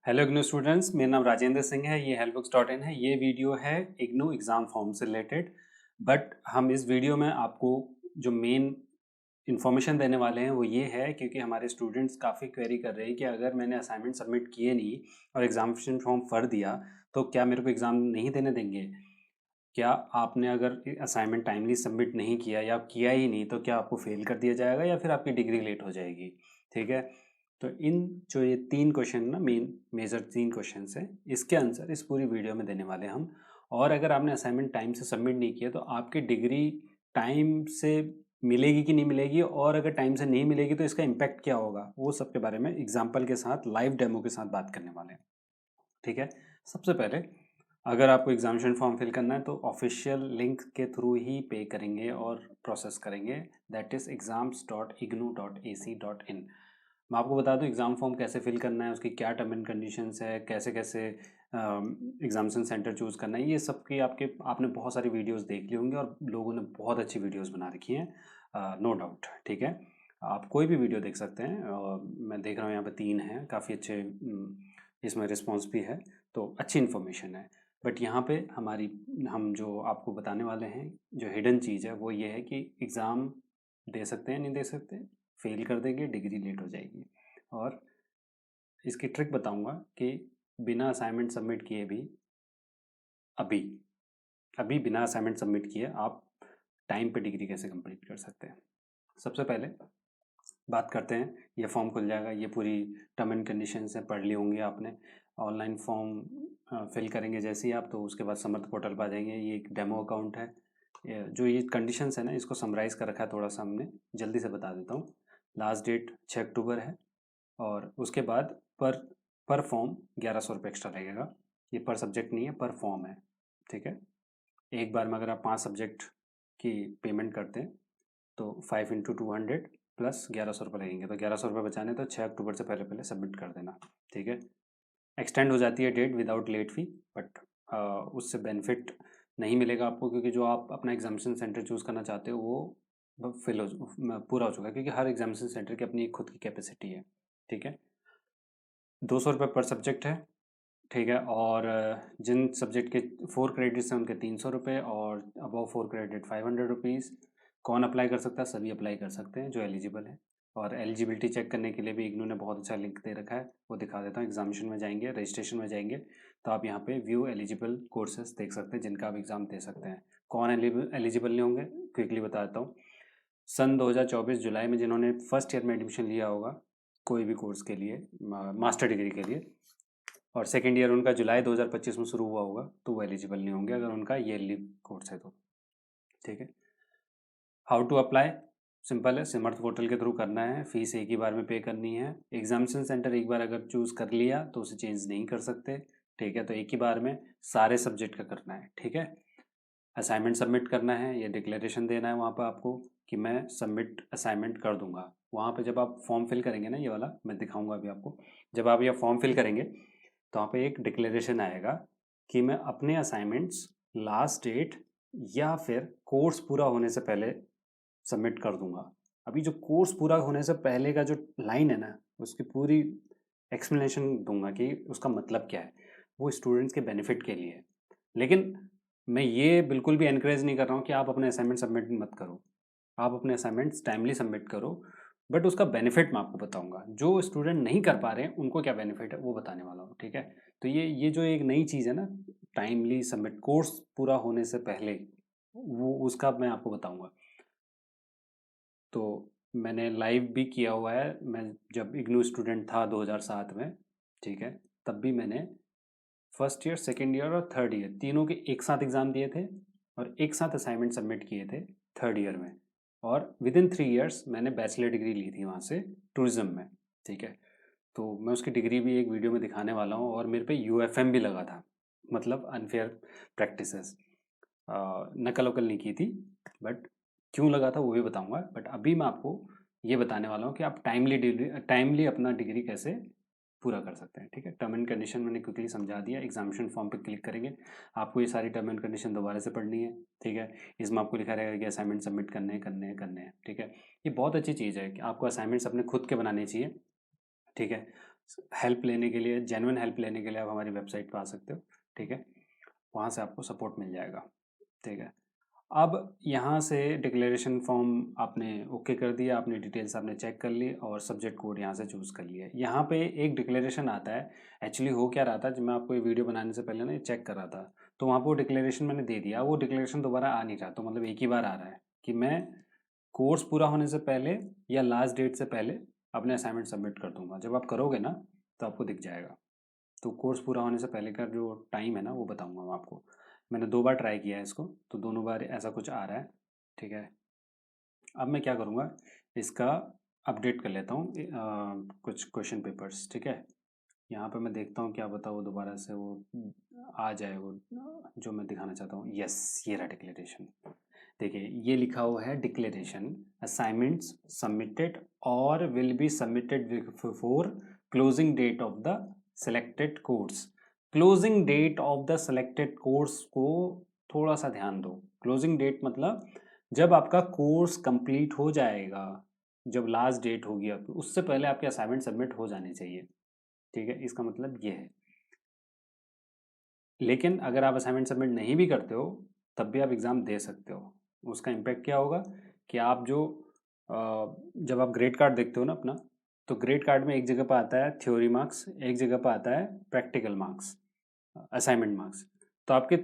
Hello IGNOU students, मेरा नाम राजेंद्र सिंह है। ये helpbooks.in है। ये वीडियो है इग्नू एग्ज़ाम फॉर्म से रिलेटेड। बट हम इस वीडियो में आपको जो मेन इन्फॉर्मेशन देने वाले हैं वो ये है, क्योंकि हमारे स्टूडेंट्स काफ़ी क्वेरी कर रहे हैं कि अगर मैंने असाइनमेंट सबमिट किए नहीं और एग्जामिनेशन फॉर्म भर दिया तो क्या मेरे को एग्ज़ाम नहीं देने देंगे। क्या आपने अगर असाइनमेंट टाइमली सबमिट नहीं किया या किया ही नहीं तो क्या आपको फेल कर दिया जाएगा या फिर आपकी डिग्री लेट हो जाएगी। ठीक है, तो इन जो ये 3 क्वेश्चन ना मेजर 3 क्वेश्चन हैं, इसके आंसर इस पूरी वीडियो में देने वाले हैं हम। और अगर आपने असाइनमेंट टाइम से सबमिट नहीं किया तो आपकी डिग्री टाइम से मिलेगी कि नहीं मिलेगी, और अगर टाइम से नहीं मिलेगी तो इसका इम्पैक्ट क्या होगा, वो सब के बारे में एग्जाम्पल के साथ लाइव डेमो के साथ बात करने वाले हैं। ठीक है, सबसे पहले अगर आपको एग्जामिनेशन फॉर्म फिल करना है तो ऑफिशियल लिंक के थ्रू ही पे करेंगे और प्रोसेस करेंगे, दैट इज़ exams.ignou.ac.in। मैं आपको बता दूं एग्ज़ाम फॉर्म कैसे फिल करना है, उसकी क्या टर्म एंड कंडीशंस है, कैसे कैसे एग्जामिनेशन सेंटर चूज़ करना है, ये सब की आपने बहुत सारी वीडियोस देख ली होंगी और लोगों ने बहुत अच्छी वीडियोस बना रखी हैं, नो डाउट। ठीक है, आप कोई भी वीडियो देख सकते हैं और मैं देख रहा हूँ यहाँ पे 3 हैं, काफ़ी अच्छे इसमें रिस्पॉन्स भी है, तो अच्छी इन्फॉर्मेशन है। बट यहाँ पे हम जो आपको बताने वाले हैं, जो हिडन चीज़ है वो ये है कि एग्ज़ाम दे सकते हैं नहीं दे सकते, फेल कर देंगे, डिग्री लेट हो जाएगी। और इसकी ट्रिक बताऊंगा कि बिना असाइनमेंट सबमिट किए भी अभी अभी बिना असाइनमेंट सबमिट किए आप टाइम पे डिग्री कैसे कंप्लीट कर सकते हैं। सबसे पहले बात करते हैं, ये फॉर्म खुल जाएगा, ये पूरी टर्म एंड कंडीशंस है, पढ़ ली होंगी आपने। ऑनलाइन फॉर्म फिल करेंगे जैसे ही आप, तो उसके बाद समर्थ पोर्टल पर आ जाएंगे। ये एक डेमो अकाउंट है। जो ये कंडीशंस है ना, इसको समराइज़ कर रखा है थोड़ा सा हमने, जल्दी से बता देता हूँ। लास्ट डेट 6 अक्टूबर है और उसके बाद पर फॉर्म 1100 रुपये एक्स्ट्रा लगेगा। ये पर सब्जेक्ट नहीं है, पर फॉर्म है। ठीक है, एक बार में अगर आप 5 सब्जेक्ट की पेमेंट करते हैं तो 5 × 200 प्लस 1100 रुपये लगेंगे, तो 1100 रुपये बचाने तो 6 अक्टूबर से पहले पहले सबमिट कर देना। ठीक है, एक्सटेंड हो जाती है date without late fee, but उससे बेनिफिट नहीं मिलेगा आपको, क्योंकि जो आप अपना एग्जामिनेशन सेंटर चूज़ करना चाहते हो वो पूरा हो चुका है, क्योंकि हर एग्जामिनेशन सेंटर की अपनी खुद की कैपेसिटी है। ठीक है, 200 रुपये पर सब्जेक्ट है। ठीक है, और जिन सब्जेक्ट के 4 क्रेडिट्स हैं उनके 300 रुपये, और अबव 4 क्रेडिट 500 रुपीज़। कौन अप्लाई कर सकता है? सभी अप्लाई कर सकते हैं जो एलिजिबल है। और एलिजिबिलिटी चेक करने के लिए भी इग्नू ने बहुत अच्छा लिंक दे रखा है, वो दिखा देता हूँ। एग्जामिनेशन में जाएंगे, रजिस्ट्रेशन में जाएंगे, तो आप यहाँ पे व्यू एलिजिबल कोर्सेज देख सकते हैं जिनका आप एग्ज़ाम दे सकते हैं। कौन एलिजिबल नहीं होंगे, क्विकली बता देता हूँ। सन 2024 जुलाई में जिन्होंने फर्स्ट ईयर में एडमिशन लिया होगा कोई भी कोर्स के लिए, मास्टर डिग्री के लिए, और सेकेंड ईयर उनका जुलाई 2025 में शुरू हुआ होगा, तो वो एलिजिबल नहीं होंगे अगर उनका ईयरली कोर्स है तो। ठीक है, हाउ टू अप्लाई? सिंपल है, सिमर्थ पोर्टल के थ्रू करना है, फीस एक ही बार में पे करनी है। एग्जामिनेशन सेंटर एक बार अगर चूज़ कर लिया तो उसे चेंज नहीं कर सकते। ठीक है, तो एक ही बार में सारे सब्जेक्ट का करना है। ठीक है, असाइनमेंट सबमिट करना है, या डिक्लेरेशन देना है वहाँ पर आपको कि मैं सबमिट असाइनमेंट कर दूंगा। वहाँ पे जब आप फॉर्म फिल करेंगे ना, ये वाला मैं दिखाऊंगा अभी आपको, जब आप ये फॉर्म फिल करेंगे तो वहाँ पे एक डिक्लेरेशन आएगा कि मैं अपने असाइनमेंट्स लास्ट डेट या फिर कोर्स पूरा होने से पहले सबमिट कर दूंगा। अभी जो कोर्स पूरा होने से पहले का जो लाइन है ना, उसकी पूरी एक्सप्लेनेशन दूंगा कि उसका मतलब क्या है, वो स्टूडेंट्स के बेनिफिट के लिए है। लेकिन मैं ये बिल्कुल भी एनकरेज नहीं कर रहा हूँ कि आप अपने असाइनमेंट सबमिट मत करो। आप अपने असाइनमेंट्स टाइमली सबमिट करो, बट उसका बेनिफिट मैं आपको बताऊंगा। जो स्टूडेंट नहीं कर पा रहे हैं उनको क्या बेनिफिट है वो बताने वाला हूँ। ठीक है, तो ये जो एक नई चीज़ है ना, टाइमली सबमिट कोर्स पूरा होने से पहले, वो उसका मैं आपको बताऊंगा। तो मैंने लाइव भी किया हुआ है, मैं जब इग्नू स्टूडेंट था 2007 में। ठीक है, तब भी मैंने फर्स्ट ईयर, सेकेंड ईयर और थर्ड ईयर तीनों के एक साथ एग्ज़ाम दिए थे और एक साथ असाइनमेंट सबमिट किए थे थर्ड ईयर में। और विद इन 3 इयर्स मैंने बैचलर डिग्री ली थी वहाँ से, टूरिज्म में। ठीक है, तो मैं उसकी डिग्री भी एक वीडियो में दिखाने वाला हूँ, और मेरे पे यूएफएम भी लगा था, मतलब अनफेयर प्रैक्टिसेस। नकल वकल नहीं की थी, बट क्यों लगा था वो भी बताऊंगा। बट अभी मैं आपको ये बताने वाला हूँ कि आप टाइमली अपना डिग्री कैसे पूरा कर सकते हैं। ठीक है, टर्म एंड कंडीशन मैंने क्विकली समझा दिया। एग्जामिनेशन फॉर्म पे क्लिक करेंगे, आपको ये सारी टर्म एंड कंडीशन दोबारा से पढ़नी है। ठीक है, इसमें आपको लिखा रहेगा कि असाइनमेंट सबमिट करने हैं। ठीक है, ये बहुत अच्छी चीज़ है कि आपको असाइनमेंट्स अपने खुद के बनाने चाहिए। ठीक है, हेल्प लेने के लिए, जेन्युइन हेल्प लेने के लिए आप हमारी वेबसाइट पे आ सकते हो, ठीक है। वहाँ से आपको सपोर्ट मिल जाएगा, ठीक है। अब यहाँ से डिक्लेरेशन फॉर्म आपने ओके कर दिया, अपनी डिटेल्स आपने चेक कर ली और सब्जेक्ट कोड यहाँ से चूज़ कर लिया। यहाँ पे एक डिक्लेरेशन आता है, एक्चुअली हो क्या रहा था, जब मैं आपको ये वीडियो बनाने से पहले ना ये चेक कर रहा था, तो वहाँ पर वो डिक्लेरेशन मैंने दे दिया, वो डिक्लेरेशन दोबारा आ नहीं रहा, तो मतलब एक ही बार आ रहा है कि मैं कोर्स पूरा होने से पहले या लास्ट डेट से पहले अपने असाइनमेंट सबमिट कर दूंगा। जब आप करोगे ना तो आपको दिख जाएगा। तो कोर्स पूरा होने से पहले का जो टाइम है ना वो बताऊंगा मैं आपको। मैंने 2 बार ट्राई किया है इसको, तो दोनों बार ऐसा कुछ आ रहा है, ठीक है। अब मैं क्या करूँगा, इसका अपडेट कर लेता हूँ कुछ क्वेश्चन पेपर्स, ठीक है। यहाँ पे मैं देखता हूँ क्या पता वो दोबारा से वो आ जाए वो जो मैं दिखाना चाहता हूँ। यस, ये रहा डिक्लेरेशन। देखिए ये लिखा हुआ है डिक्लेरेशन असाइनमेंट्स सबमिटेड और will be submitted before closing date of the selected course. Closing date of the selected course को थोड़ा सा ध्यान दो। क्लोजिंग डेट मतलब जब आपका कोर्स कंप्लीट हो जाएगा, जब लास्ट डेट होगी आपकी, उससे पहले आपके असाइनमेंट सबमिट हो जाने चाहिए, ठीक है। इसका मतलब ये है। लेकिन अगर आप असाइनमेंट सबमिट नहीं भी करते हो तब भी आप एग्ज़ाम दे सकते हो। उसका इम्पैक्ट क्या होगा कि आप जो जब आप ग्रेड कार्ड देखते हो ना अपना, तो ग्रेड कार्ड में एक जगह पर आता है थ्योरी मार्क्स, एक जगह पर आता है प्रैक्टिकल मार्क्स, असाइनमेंट मार्क्स। तो आपके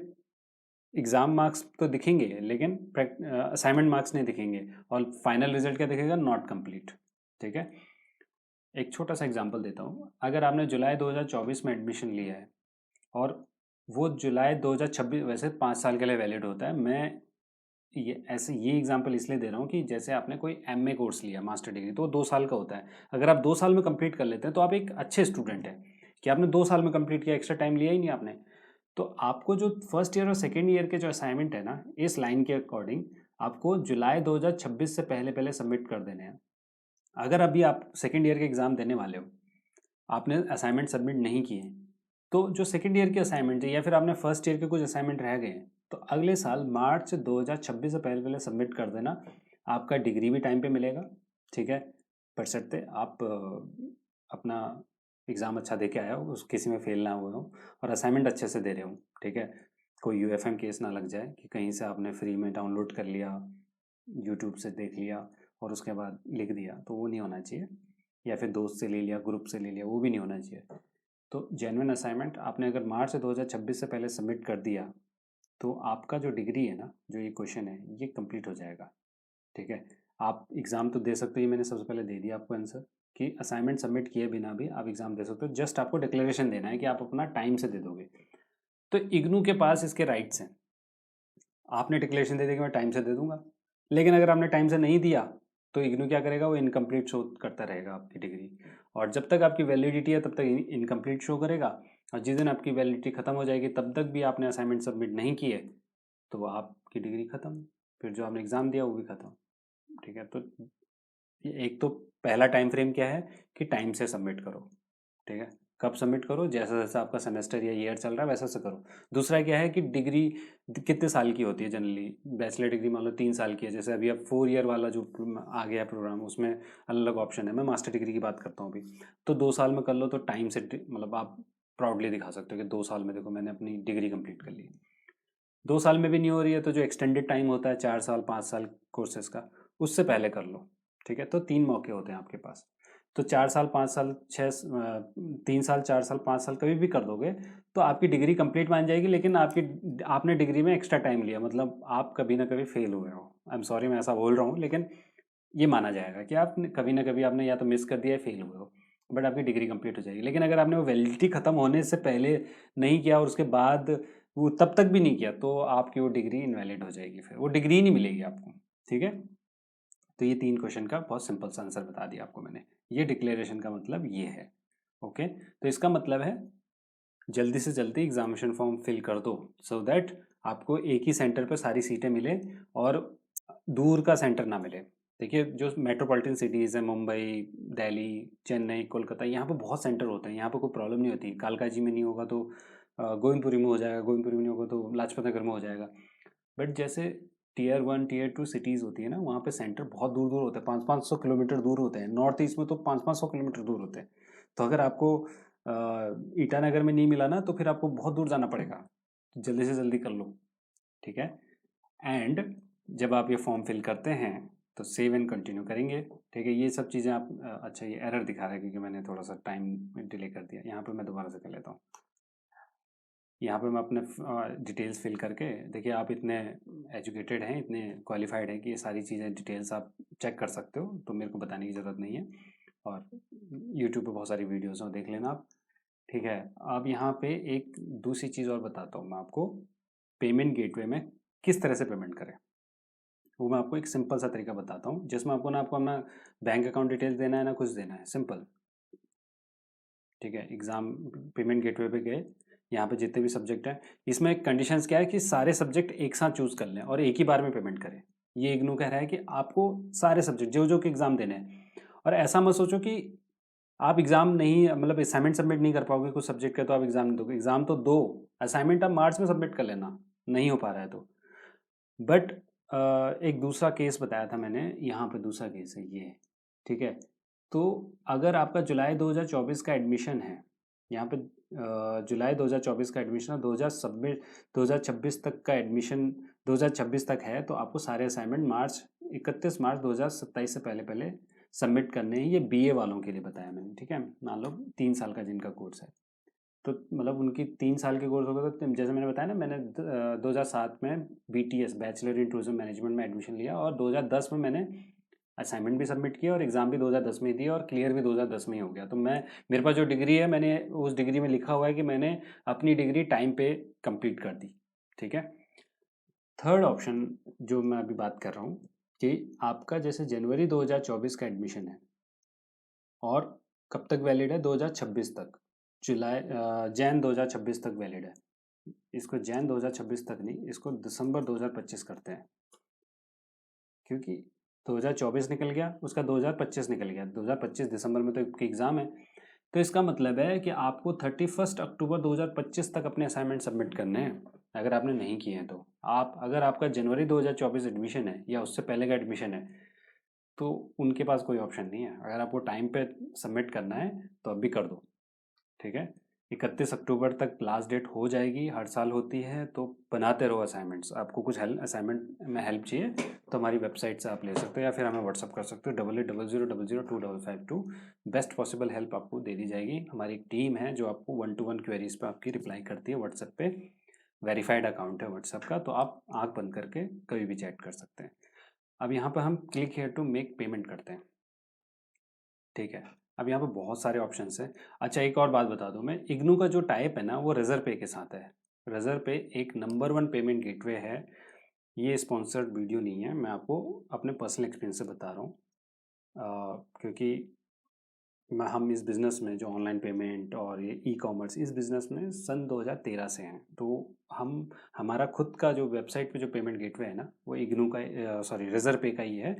एग्ज़ाम मार्क्स तो दिखेंगे लेकिन असाइनमेंट मार्क्स नहीं दिखेंगे, और फाइनल रिजल्ट क्या दिखेगा, नॉट कंप्लीट, ठीक है। एक छोटा सा एग्जांपल देता हूँ। अगर आपने जुलाई 2024 में एडमिशन लिया है और वो जुलाई 2026, वैसे 5 साल के लिए वैलिड होता है, मैं ये एग्जांपल इसलिए दे रहा हूँ कि जैसे आपने कोई एमए कोर्स लिया मास्टर डिग्री, तो 2 साल का होता है। अगर आप 2 साल में कंप्लीट कर लेते हैं तो आप एक अच्छे स्टूडेंट हैं कि आपने 2 साल में कंप्लीट किया, एक्स्ट्रा टाइम लिया ही नहीं आपने। तो आपको जो फर्स्ट ईयर और सेकेंड ईयर के जो असाइनमेंट है ना, इस लाइन के अकॉर्डिंग आपको जुलाई 2026 से पहले पहले सबमिट कर देने हैं। अगर अभी आप सेकेंड ईयर के एग्ज़ाम देने वाले हो, आपने असाइनमेंट सबमिट नहीं किए, तो जो सेकेंड ईयर के असाइनमेंट है या फिर आपने फर्स्ट ईयर के कुछ असाइनमेंट रह गए हैं, तो अगले साल मार्च 2026 से पहले पहले सबमिट कर देना। आपका डिग्री भी टाइम पे मिलेगा, ठीक है। बशर्ते आप अपना एग्ज़ाम अच्छा दे के आए हो, उस किसी में फेल ना हुए हो और असाइनमेंट अच्छे से दे रहे हो, ठीक है। कोई यूएफएम केस ना लग जाए कि कहीं से आपने फ्री में डाउनलोड कर लिया, यूट्यूब से देख लिया और उसके बाद लिख दिया, तो वो नहीं होना चाहिए। या फिर दोस्त से ले लिया, ग्रुप से ले लिया, वो भी नहीं होना चाहिए। तो जेन्युइन असाइनमेंट आपने अगर मार्च 2026 से पहले सबमिट कर दिया तो आपका जो डिग्री है ना, जो ये क्वेश्चन है, ये कंप्लीट हो जाएगा, ठीक है। आप एग्ज़ाम तो दे सकते हो, ये मैंने सबसे पहले दे दिया आपको आंसर कि असाइनमेंट सबमिट किए बिना भी आप एग्ज़ाम दे सकते हो। जस्ट आपको डिक्लेरेशन देना है कि आप अपना टाइम से दे दोगे। तो इग्नू के पास इसके राइट्स हैं। आपने डिक्लेरेशन दे दिया कि मैं टाइम से दे दूंगा, लेकिन अगर आपने टाइम से नहीं दिया तो इग्नू क्या करेगा, वो इनकम्प्लीट शो करता रहेगा आपकी डिग्री। और जब तक आपकी वैलिडिटी है तब तक इनकम्प्लीट शो करेगा, और जिस दिन आपकी वैलिडिटी खत्म हो जाएगी तब तक भी आपने असाइनमेंट सबमिट नहीं किए तो आपकी डिग्री खत्म, फिर जो आपने एग्ज़ाम दिया वो भी खत्म, ठीक है। तो एक तो पहला टाइम फ्रेम क्या है कि टाइम से सबमिट करो, ठीक है। कब सबमिट करो, जैसा जैसा आपका सेमेस्टर या ईयर चल रहा है वैसा वैसा करो। दूसरा क्या है कि डिग्री कितने साल की होती है जनरली, बैचलर डिग्री मान लो 3 साल की है, जैसे अभी अब 4 ईयर वाला जो आ गया प्रोग्राम, उसमें अलग अलग ऑप्शन है। मैं मास्टर डिग्री की बात करता हूँ अभी। तो 2 साल में कर लो तो टाइम से मतलब आप प्राउडली दिखा सकते हो कि 2 साल में देखो मैंने अपनी डिग्री कंप्लीट कर ली। 2 साल में भी नहीं हो रही है तो जो एक्सटेंडेड टाइम होता है 4 साल 5 साल कोर्सेज का, उससे पहले कर लो, ठीक है। तो 3 मौके होते हैं आपके पास। तो 4 साल 5 साल 3 साल 4 साल 5 साल कभी भी कर दोगे तो आपकी डिग्री कंप्लीट मान जाएगी, लेकिन आपने डिग्री में एक्स्ट्रा टाइम लिया, मतलब आप कभी ना कभी फेल हुए हो। आई एम सॉरी मैं ऐसा बोल रहा हूँ, लेकिन ये माना जाएगा कि आप कभी ना कभी आपने या तो मिस कर दिया या फेल हुए हो, बट आपकी डिग्री कंप्लीट हो जाएगी। लेकिन अगर आपने वो वैलिडिटी खत्म होने से पहले नहीं किया और उसके बाद वो तब तक भी नहीं किया तो आपकी वो डिग्री इनवैलिड हो जाएगी, फिर वो डिग्री नहीं मिलेगी आपको, ठीक है। तो ये 3 क्वेश्चन का बहुत सिंपल सा आंसर बता दिया आपको मैंने। ये डिक्लेरेशन का मतलब ये है, ओके। तो इसका मतलब है जल्दी से जल्दी एग्जामिनेशन फॉर्म फिल कर दो, सो दैट आपको एक ही सेंटर पर सारी सीटें मिले और दूर का सेंटर ना मिले। देखिए जो मेट्रोपॉलिटन सिटीज़ हैं, मुंबई, दिल्ली, चेन्नई, कोलकाता, यहाँ पे बहुत सेंटर होते हैं, यहाँ पे कोई प्रॉब्लम नहीं होती। कालकाजी में नहीं होगा तो गोविंदपुरी में हो जाएगा, गोविंदपुरी में नहीं होगा तो लाजपत नगर में हो जाएगा। बट जैसे टियर 1 टियर 2 सिटीज़ होती है ना, वहाँ पे सेंटर बहुत दूर दूर होते हैं, 500-500 किलोमीटर दूर होते हैं। नॉर्थ ईस्ट में तो 500-500 किलोमीटर दूर होते हैं। तो अगर आपको ईटानगर में नहीं मिला ना, तो फिर आपको बहुत दूर जाना पड़ेगा, तो जल्दी से जल्दी कर लो, ठीक है। एंड जब आप ये फॉर्म फिल करते हैं तो सेव एंड कंटिन्यू करेंगे, ठीक है। ये सब चीज़ें आप अच्छा ये एरर दिखा रहा है क्योंकि मैंने थोड़ा सा टाइम डिले कर दिया। यहाँ पे मैं दोबारा से कर लेता हूँ। यहाँ पे मैं अपने डिटेल्स फिल करके, देखिए आप इतने एजुकेटेड हैं, इतने क्वालिफाइड हैं कि ये सारी चीज़ें डिटेल्स आप चेक कर सकते हो, तो मेरे को बताने की ज़रूरत नहीं है। और यूट्यूब पे बहुत सारी वीडियोज़ हैं, देख लेना आप, ठीक है। अब यहाँ पे एक दूसरी चीज़ और बताता हूँ मैं आपको, पेमेंट गेटवे में किस तरह से पेमेंट करें। वो मैं आपको एक सिंपल सा तरीका बताता हूँ, जिसमें आपको अपना बैंक अकाउंट डिटेल्स देना है ना कुछ देना है, सिंपल, ठीक है। एग्ज़ाम पेमेंट गेटवे पे गए, यहाँ पे जितने भी सब्जेक्ट हैं, इसमें एक कंडीशंस क्या है कि सारे सब्जेक्ट एक साथ चूज़ कर लें और एक ही बार में पेमेंट करें। ये इग्नू कह रहा है कि आपको सारे सब्जेक्ट जो जो कि एग्ज़ाम देने हैं, और ऐसा मत सोचो कि आप एग्ज़ाम नहीं, मतलब असाइनमेंट सबमिट नहीं कर पाओगे कुछ सब्जेक्ट का तो आप एग्ज़ाम नहीं दोगे। एग्ज़ाम तो दो, असाइनमेंट आप मार्च में सबमिट कर लेना, नहीं हो पा रहा है तो। बट एक दूसरा केस बताया था मैंने, यहाँ पे दूसरा केस है ये, ठीक है। तो अगर आपका जुलाई 2024 का एडमिशन है, यहाँ पे जुलाई 2024 का एडमिशन है, 2026 तक का एडमिशन 2026 तक है, तो आपको सारे असाइनमेंट 31 मार्च 2027 से पहले पहले सबमिट करने हैं। ये बीए वालों के लिए बताया मैंने, ठीक है। मान लो 3 साल का जिनका कोर्स है, तो मतलब उनकी 3 साल के कोर्स होगा, तो जैसे मैंने बताया ना, मैंने 2007 में BTS bachelor in tourism management में एडमिशन लिया, और 2010 में मैंने असाइनमेंट भी सबमिट किया और एग्ज़ाम भी 2010 में ही दिया और क्लियर भी 2010 में ही हो गया। तो मैं, मेरे पास जो डिग्री है, मैंने उस डिग्री में लिखा हुआ है कि मैंने अपनी डिग्री टाइम पे कंप्लीट कर दी, ठीक है। थर्ड ऑप्शन जो मैं अभी बात कर रहा हूँ कि आपका जैसे जनवरी 2024 का एडमिशन है और कब तक वैलिड है, 2026 तक, जैन 2026 तक वैलिड है। इसको जैन 2026 तक नहीं, इसको दिसंबर 2025 करते हैं, क्योंकि 2024 निकल गया, उसका 2025 निकल गया, 2025 दिसंबर में तो एग्ज़ाम है। तो इसका मतलब है कि आपको 31 अक्टूबर 2025 तक अपने असाइनमेंट सबमिट करने हैं, अगर आपने नहीं किए हैं तो। आप, अगर आपका जनवरी 2024 एडमिशन है या उससे पहले का एडमिशन है, तो उनके पास कोई ऑप्शन नहीं है। अगर आपको टाइम पे सबमिट करना है तो अभी कर दो, ठीक है। 31 अक्टूबर तक लास्ट डेट हो जाएगी, हर साल होती है, तो बनाते रहो असाइनमेंट्स। आपको कुछ हेल्प, असाइनमेंट में हेल्प चाहिए तो हमारी वेबसाइट से आप ले सकते हो, या फिर हमें व्हाट्सअप कर सकते हो 8800002552। बेस्ट पॉसिबल हेल्प आपको दे दी जाएगी। हमारी एक टीम है जो आपको 1-to-1 क्वेरीज पे आपकी रिप्लाई करती है व्हाट्सएप पे। वेरीफाइड अकाउंट है व्हाट्सएप का, तो आप आँख बंद करके कभी भी चैट कर सकते हैं। अब यहाँ पर हम click here to make payment करते हैं, ठीक है। अब यहाँ पे बहुत सारे ऑप्शंस हैं। अच्छा, एक और बात बता दूँ मैं, इग्नू का जो टाइप है ना, वो रेजरपे के साथ है। रेजरपे एक नंबर 1 पेमेंट गेटवे है। ये स्पॉन्सर्ड वीडियो नहीं है, मैं आपको अपने पर्सनल एक्सपीरियंस से बता रहा हूँ, क्योंकि हम इस बिज़नेस में, जो ऑनलाइन पेमेंट और ये ई-कॉमर्स, इस बिज़नेस में सन 2013 से हैं। तो हम, हमारा खुद का जो वेबसाइट पे जो पेमेंट गेटवे है ना, वो इग्नू का, सॉरी, रेजरपे का ही है।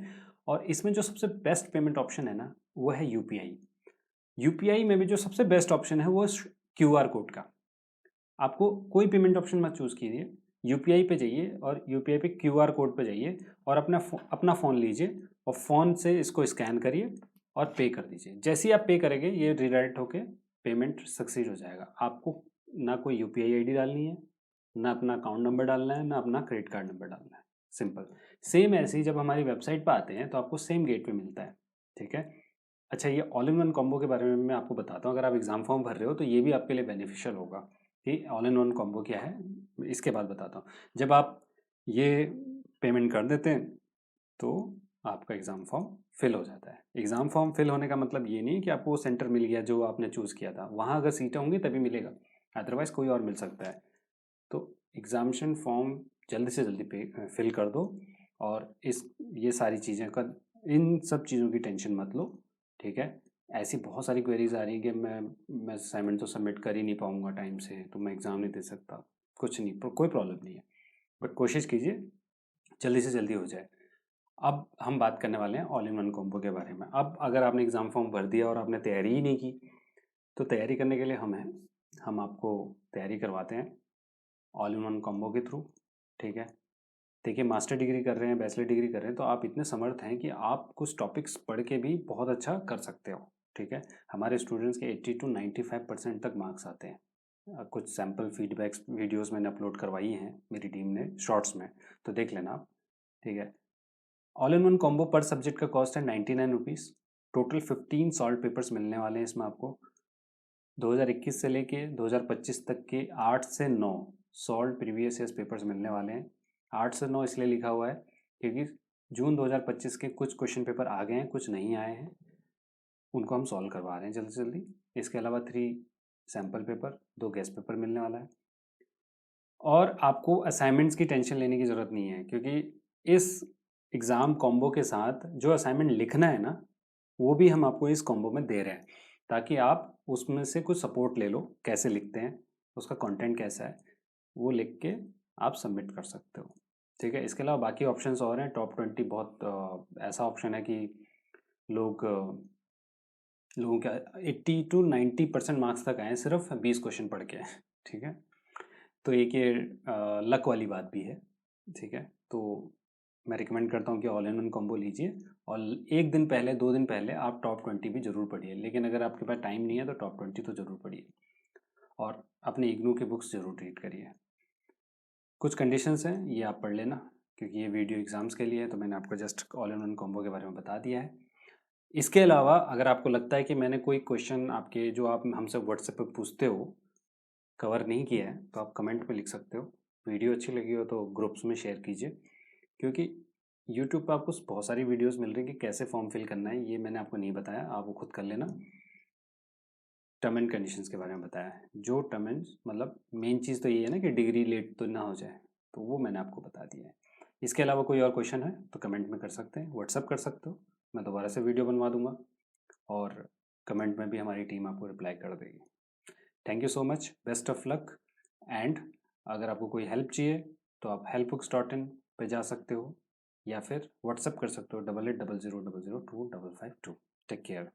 और इसमें जो सबसे बेस्ट पेमेंट ऑप्शन है ना, वो है यूपीआई। यूपीआई में भी जो सबसे बेस्ट ऑप्शन है वो क्यूआर कोड का। आपको कोई पेमेंट ऑप्शन मत चूज़ कीजिए, यूपीआई पे जाइए और यूपीआई पे क्यूआर कोड पे जाइए और अपना फ़ोन लीजिए और फ़ोन से इसको स्कैन करिए और पे कर दीजिए। जैसे ही आप पे करेंगे, ये रिडायरेक्ट होके पेमेंट सक्सीड हो जाएगा। आपको ना कोई यूपीआई आईडी डालनी है, ना अपना अकाउंट नंबर डालना है, ना अपना क्रेडिट कार्ड नंबर डालना है, सिंपल। सेम ऐसे ही जब हमारी वेबसाइट पे आते हैं तो आपको सेम गेटवे मिलता है, ठीक है। अच्छा, ये ऑल इन वन कॉम्बो के बारे में मैं आपको बताता हूँ। अगर आप एग्ज़ाम फॉर्म भर रहे हो तो ये भी आपके लिए बेनिफिशियल होगा कि ऑल इन वन कॉम्बो क्या है, इसके बाद बताता हूँ। जब आप ये पेमेंट कर देते हैं तो आपका एग्ज़ाम फॉर्म फिल हो जाता है। एग्ज़ाम फॉर्म फिल होने का मतलब ये नहीं कि आपको वो सेंटर मिल गया जो आपने चूज़ किया था, वहाँ अगर सीटें होंगी तभी मिलेगा, अदरवाइज़ कोई और मिल सकता है। तो एग्ज़ामिनेशन फॉर्म जल्दी से जल्दी फिल कर दो, और ये सारी चीज़ें का, इन सब चीज़ों की टेंशन मत लो, ठीक है। ऐसी बहुत सारी क्वेरीज आ रही है कि मैं असाइनमेंट तो सबमिट कर ही नहीं पाऊंगा टाइम से, तो मैं एग्ज़ाम नहीं दे सकता। कुछ नहीं, कोई प्रॉब्लम नहीं है, बट कोशिश कीजिए जल्दी से जल्दी हो जाए। अब हम बात करने वाले हैं ऑल इन वन कॉम्बो के बारे में। अब अगर आपने एग्ज़ाम फॉर्म भर दिया और आपने तैयारी ही नहीं की, तो तैयारी करने के लिए हम आपको तैयारी करवाते हैं ऑल इन वन कॉम्बो के थ्रू, ठीक है। देखिए, मास्टर डिग्री कर रहे हैं, बैचलर डिग्री कर रहे हैं, तो आप इतने समर्थ हैं कि आप कुछ टॉपिक्स पढ़ के भी बहुत अच्छा कर सकते हो, ठीक है। हमारे स्टूडेंट्स के 80 to 95% तक मार्क्स आते हैं। कुछ सैम्पल फीडबैक्स वीडियोस मैंने अपलोड करवाई हैं मेरी टीम ने शॉर्ट्स में, तो देख लेना आप, ठीक है। ऑल इन वन कॉम्बो पर सब्जेक्ट का कॉस्ट है 99 रुपीज़। टोटल 15 सॉल्व पेपर्स मिलने वाले हैं इसमें आपको। 2021 से लेके 2025 तक के 8 से 9 सॉल्व प्रीवियस ईयर्स पेपर्स मिलने वाले हैं। 8 से 9 इसलिए लिखा हुआ है क्योंकि जून 2025 के कुछ क्वेश्चन पेपर आ गए हैं, कुछ नहीं आए हैं, उनको हम सॉल्व करवा रहे हैं जल्दी से जल्दी। इसके अलावा 3 सैम्पल पेपर, 2 गेस्ट पेपर मिलने वाला है। और आपको असाइनमेंट्स की टेंशन लेने की ज़रूरत नहीं है, क्योंकि इस एग्ज़ाम कॉम्बो के साथ जो असाइनमेंट लिखना है ना, वो भी हम आपको इस कॉम्बो में दे रहे हैं, ताकि आप उसमें से कुछ सपोर्ट ले लो, कैसे लिखते हैं, उसका कंटेंट कैसा है, वो लिख के आप सबमिट कर सकते हो, ठीक है। इसके अलावा बाकी ऑप्शंस और हैं। टॉप 20 बहुत ऐसा ऑप्शन है कि लोगों का 80 to 90% मार्क्स तक आए सिर्फ 20 क्वेश्चन पढ़ के, ठीक है। तो एक ये लक वाली बात भी है, ठीक है। तो मैं रिकमेंड करता हूँ कि ऑल इन वन कॉम्बो लीजिए, और एक दिन पहले 2 दिन पहले आप टॉप 20 भी ज़रूर पढ़िए। लेकिन अगर आपके पास टाइम नहीं है तो टॉप 20 तो ज़रूर पढ़िए, और अपने इग्नू की बुक्स ज़रूर रीड करिए। कुछ कंडीशंस हैं, ये आप पढ़ लेना, क्योंकि ये वीडियो एग्ज़ाम्स के लिए है, तो मैंने आपको just all in one combo के बारे में बता दिया है। इसके अलावा अगर आपको लगता है कि मैंने कोई क्वेश्चन आपके जो आप हमसे व्हाट्सएप पे पूछते हो कवर नहीं किया है, तो आप कमेंट में लिख सकते हो। वीडियो अच्छी लगी हो तो ग्रुप्स में शेयर कीजिए, क्योंकि यूट्यूब पे आपको बहुत सारी वीडियोस मिल रही हैं कि कैसे फॉर्म फिल करना है, ये मैंने आपको नहीं बताया, आप वो खुद कर लेना। टर्म एंड कंडीशंस के बारे में बताया है। जो टर्म एंड मतलब मेन चीज़ तो ये है ना कि डिग्री लेट तो ना हो जाए, तो वो मैंने आपको बता दिया है। इसके अलावा कोई और क्वेश्चन है तो कमेंट में कर सकते हैं, व्हाट्सअप कर सकते हो, मैं दोबारा से वीडियो बनवा दूंगा, और कमेंट में भी हमारी टीम आपको रिप्लाई कर देगी। Thank you so much, best of luck. And अगर आपको कोई हेल्प चाहिए तो आप helpbooks.in पे जा सकते हो, या फिर व्हाट्सएप कर सकते हो 880000025552। Take care.